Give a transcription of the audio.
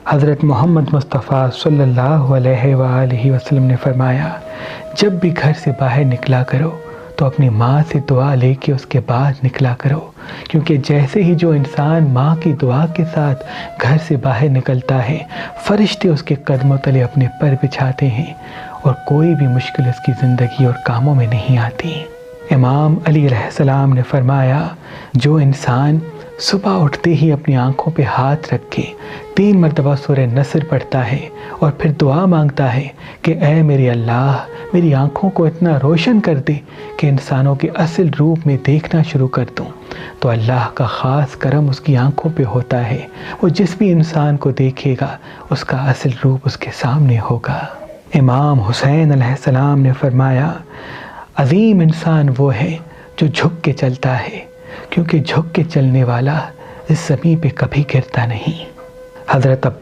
حضرت محمد مصطفیٰ صلی اللہ علیہ وآلہ وسلم نے فرمایا، جب بھی گھر سے باہر نکلا کرو تو اپنی ماں سے دعا لے کے اس کے بعد نکلا کرو، کیونکہ جیسے ہی جو انسان ماں کی دعا کے ساتھ گھر سے باہر نکلتا ہے، فرشتے اس کے قدموں تلے اپنے پر بچھاتے ہیں اور کوئی بھی مشکل اس کی زندگی اور کاموں میں نہیں آتی۔ امام علی علیہ السلام نے فرمایا، جو انسان صبح اٹھتے ہی اپنی آنکھوں پہ ہاتھ رکھ کے 3 مرتبہ سورہ نصر پڑھتا ہے اور پھر دعا مانگتا ہے کہ اے میرے اللہ، میری آنکھوں کو اتنا روشن کر دے کہ انسانوں کے اصل روپ میں دیکھنا شروع کر دوں، تو اللہ کا خاص کرم اس کی آنکھوں پہ ہوتا ہے۔ وہ جس بھی انسان کو دیکھے گا اس کا اصل روپ اس کے سامنے ہوگا۔ امام حسین علیہ السلام نے فرمایا، عظیم انسان وہ ہے جو جھک کے چلتا ہے، کیونکہ جھک کے چلنے والا اس زمین پہ کبھی گرتا نہیں۔ حضرت